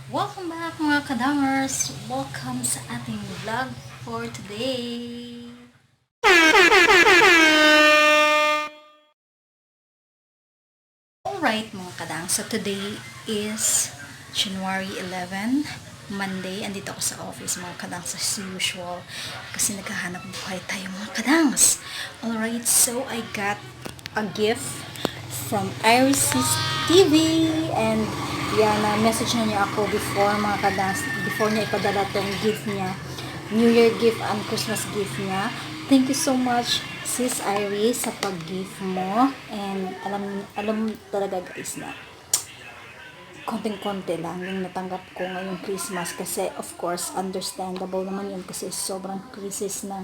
Welcome back mga kadangers! Welcome sa ating vlog for today! Alright mga kadang, so today is January 11, Monday. Andito ako sa office mga kadang as usual kasi naghahanap buhay tayo mga kadangs. Alright, so I got a gift from Iris's TV and na-message na niya ako before mga kadangs, before niya ipadala tong gift niya, New Year gift and Christmas gift niya. Thank you so much Sis Iris sa pag-gift mo, and alam talaga guys na konting-konti lang yung natanggap ko ngayong Christmas kasi of course understandable naman yun kasi sobrang crisis ng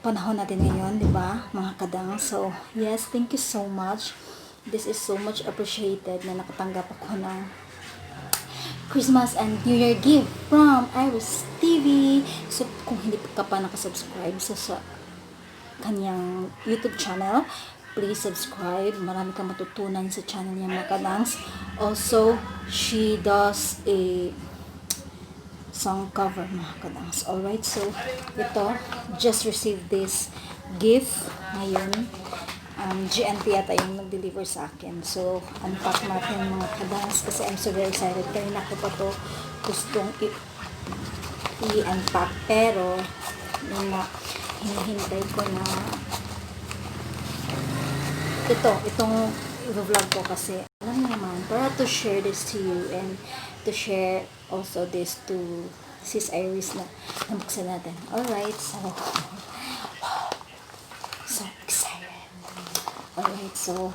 panahon natin ngayon, di ba mga kadang? So yes, thank you so much. This is so much appreciated na nakatanggap ako ng Christmas and New Year gift from Iris TV. So kung hindi ka pa nakasubscribe sa kanyang YouTube channel, please subscribe. Marami kang matutunan sa channel niya mga kadangs. Also, she does a song cover mga kadangs. Alright, so ito, just received this gift ngayon. GNT yata yung nag-deliver sa akin. So, unpack natin mga kadangs kasi I'm so very excited. Kanina ko pa to gustong i-unpack pero yung hinihintay ko na itong i-vlog ko kasi alam naman, para to share this to you and to share also this to Sis Iris na nabuksan natin. Alright, so excited. Alright, so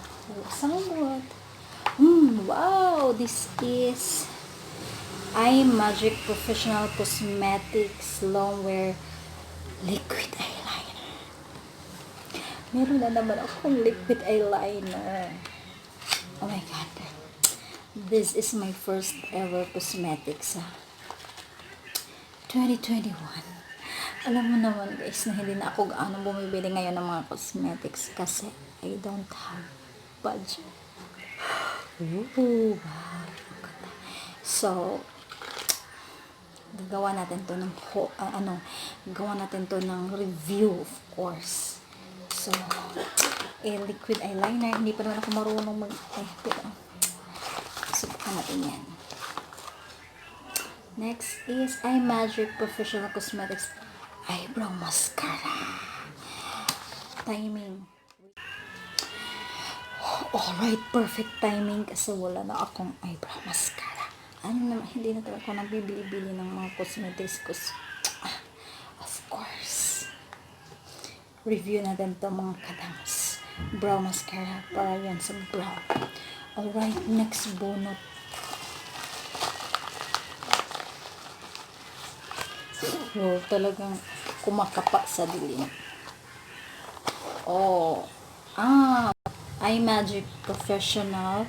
somewhat wow, this is Magic Professional Cosmetics Longwear Liquid Eyeliner. Meron na naman akong liquid eyeliner. Oh my god. This is my first ever cosmetics sa 2021. Alam mo naman guys na hindi na ako gaano bumibili ngayon ng mga cosmetics kasi I don't have budget. Ooh, wow. So, gagawa natin to ng gawa natin to ng review of course. So, liquid eyeliner, hindi pa naman ako marunong pero subukan natin yan. Next is Magic Professional Cosmetics Eyebrow Mascara. Timing. Alright, perfect timing kasi wala na akong eyebrow mascara. Hindi na talaga ako nagbibili-bili ng mga cosmetics of course. Review natin to mga kadangs. Brow mascara para yan sa brow. Alright, next bunot. So, talagang kumakapa sa dilim. Magic Professional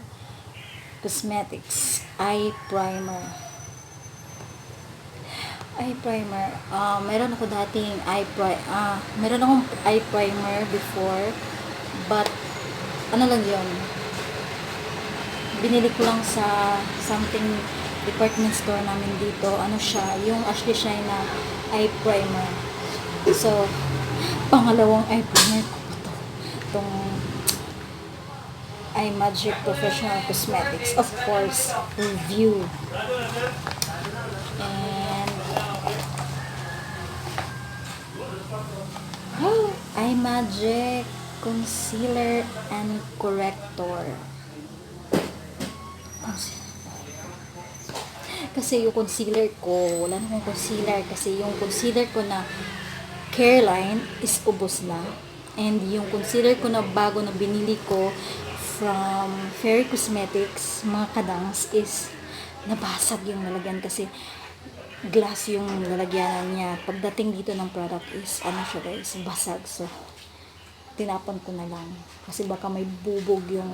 Cosmetics Eye Primer. Meron akong eye primer before, but ano lang yun, binili ko lang sa something department store namin dito. Ano siya, yung Ashley Shine na eye primer. So, pangalawang eye primer ko ito. Itong Magic Professional Cosmetics. Of course, review. And Magic Concealer and Corrector. Kasi yung concealer ko, wala namang concealer kasi yung concealer ko na Careline is ubos na. And yung concealer ko na bago na binili ko from Fairy Cosmetics, mga kadangs, is nabasag yung lalagyan kasi glass yung lalagyan niya. Pagdating dito ng product is siya guys, basag. So tinapon ko na lang kasi baka may bubog yung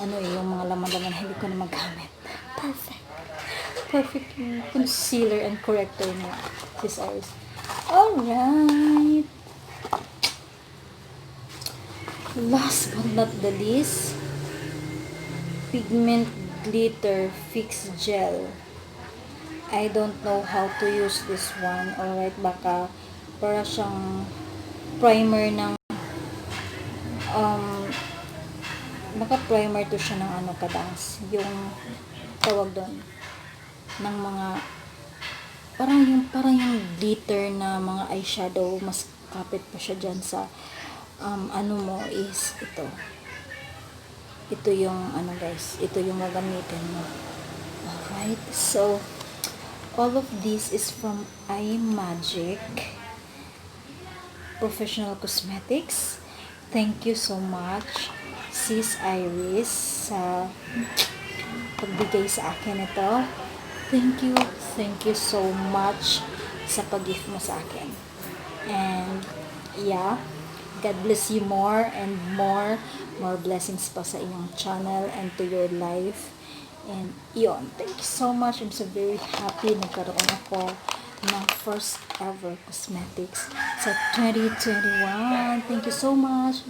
yung mga laman-laman, hindi ko na magamit. Perfect yung concealer and corrector niya, Sis Iris. Alright, last but not the least, Pigment Glitter Fix Gel. I don't know how to use this one. Alright, baka para siyang primer ng um, baka primer to siya ng ano kadangs. Yung tawag doon ng mga parang yung glitter na mga eyeshadow, mas kapit pa siya dyan sa ano mo is ito yung ano guys, ito yung magamitin mo. Alright, so all of this is from iMagic Professional Cosmetics. Thank you so much Sis Iris sa pagbigay sa akin ito. Thank you so much sa pag-gift mo sa akin. And yeah, God bless you more and more blessings pa sa inyong channel and to your life. And yun, thank you so much. I'm so very happy nagkaroon ako ng first ever cosmetics sa 2021. Thank you so much.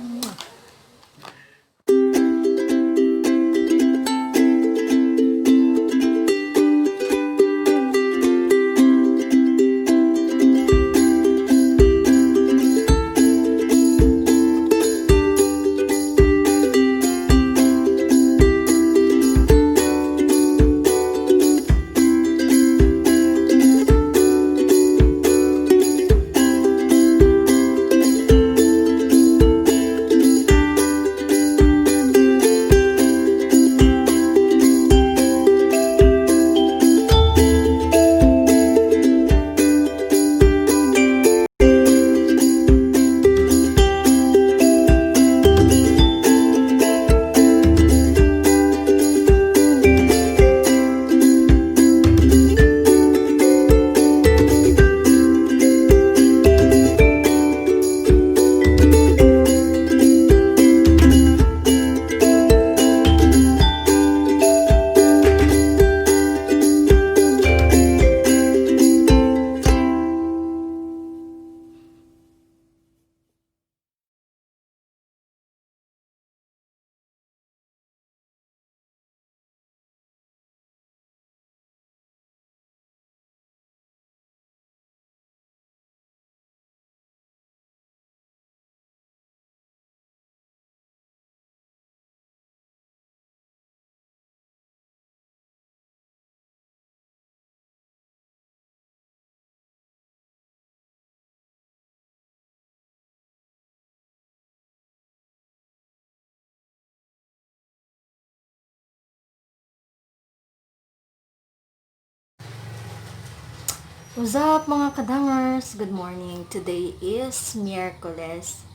What's up mga kadangers? Good morning. Today is Miyerkules,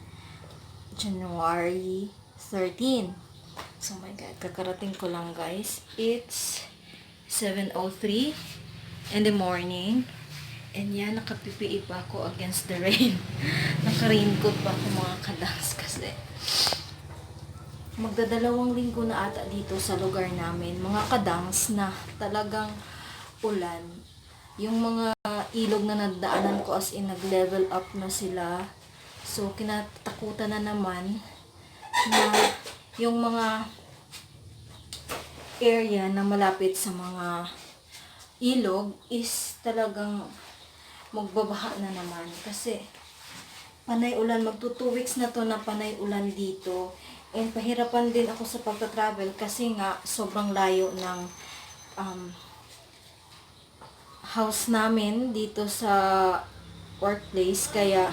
January 13. So my god, kakarating ko lang guys. It's 7:03 in the morning. And yan, nakapipi pa ako against the rain. Naka-raincoat pa ako mga kadangs kasi magdadalawang linggo na ata dito sa lugar namin. Mga kadangs na talagang ulan. Yung mga ilog na nadaanan ko as in nag-level up na sila. So, kinatakutan na naman na yung mga area na malapit sa mga ilog is talagang magbabaha na naman. Kasi, panay ulan. Magto 2 weeks na to na panay ulan dito. And pahirapan din ako sa pagta-travel kasi nga sobrang layo ng house namin dito sa workplace, kaya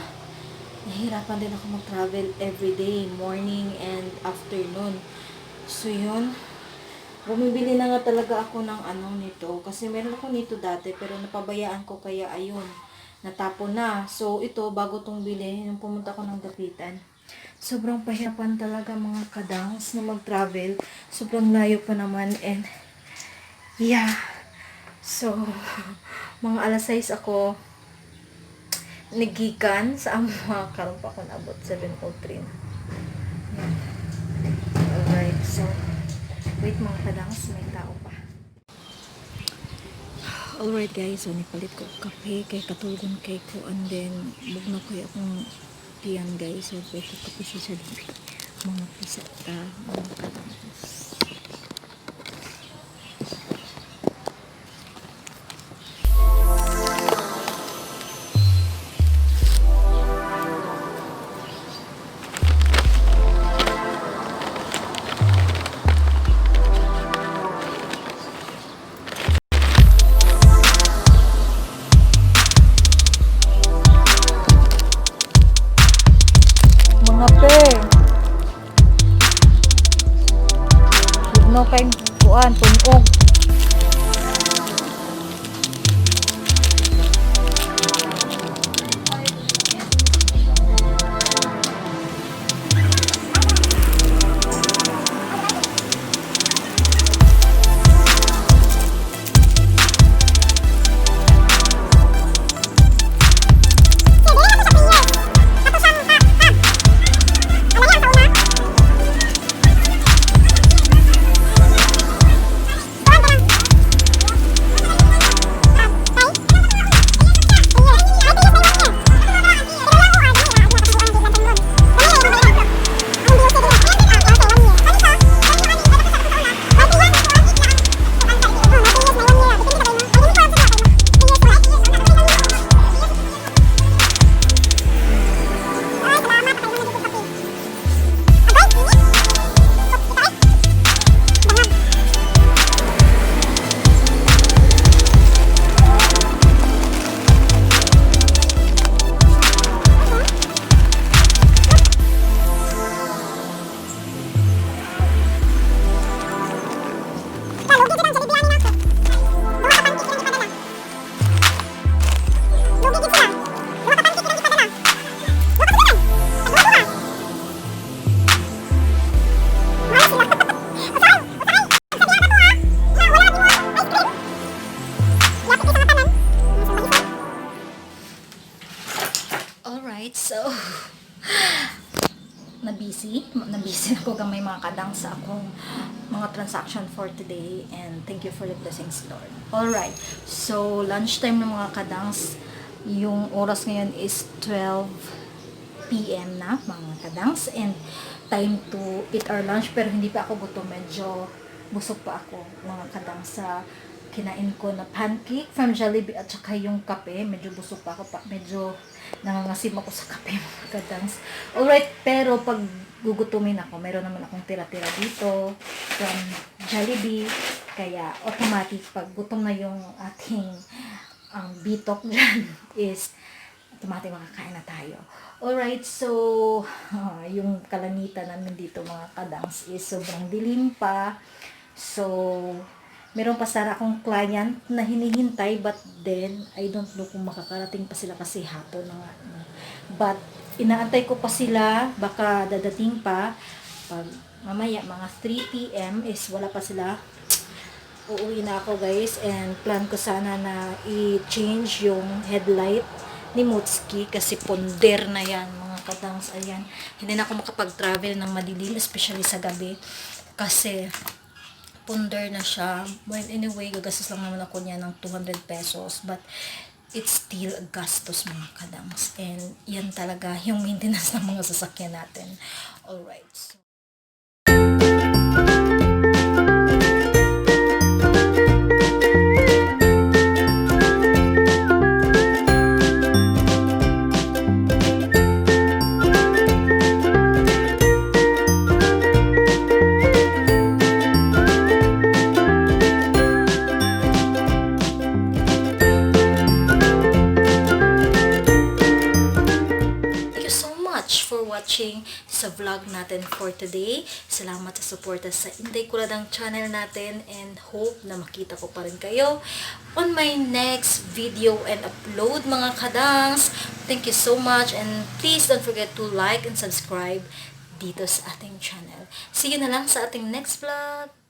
nahihirapan din ako mag-travel everyday, morning and afternoon. So yun, bumibili na nga talaga ako ng nito, kasi meron ako nito dati pero napabayaan ko, kaya ayun, natapon na. So ito, bago tong bili, nung pumunta ko ng Dapitan, sobrang pahirapan talaga mga kadangs na mag-travel, sobrang layo pa naman. And yeah, so mga alas 6 ako nagikan sa mga karon pa ako naabot 7:03 na. Alright, so wait mga kadangs, may tao pa. Alright guys, so nipalit ko kape kay katulgon kay ko, and then bugno ko akong tiyan guys, so pwede ko kape siya dito mga pisata mga kadangs. Alright, so nabisi na ko gamay mga kadang sa akong mga transaction for today, and thank you for the blessings, Lord. Alright, so lunchtime ng mga kadangs, yung oras ngayon is 12 PM na mga kadangs, and time to eat our lunch, pero hindi pa ako gutom, medyo busog pa ako mga kadangs sa kinain ko na pancake from Jollibee at saka yung kape. Medyo busog pa ako, medyo nangangasim ako sa kape mga kadangs. Alright, pero pag gugutumin ako, meron naman akong tira-tira dito from Jollibee, kaya automatic pag gutom na yung ating bitok dyan is automatic makakain na tayo. Alright, so yung kalamitan namin dito mga kadangs is sobrang dilim pa. So meron pa sana akong client na hinihintay, but then I don't know kung makakarating pa sila kasi hapon na nga. But inaantay ko pa sila, baka dadating pa. Pag mamaya mga 3 PM is wala pa sila, uuwi na ako guys, and plan ko sana na i-change yung headlight ni Mutski kasi ponder na yan mga kadangs. Ayan, hindi na ako makapag-travel ng madilim, especially sa gabi kasi ponder na siya. Well, anyway, gagastos lang naman ako niya ng 200 pesos, but it's still a gastos mga kadangs, and yan talaga yung maintenance ng mga sasakyan natin. Alright, so for watching sa vlog natin for today. Salamat sa suporta sa Inday Kuradang channel natin, and hope na makita ko pa rin kayo on my next video and upload mga kadangs. Thank you so much, and please don't forget to like and subscribe dito sa ating channel. See you na lang sa ating next vlog.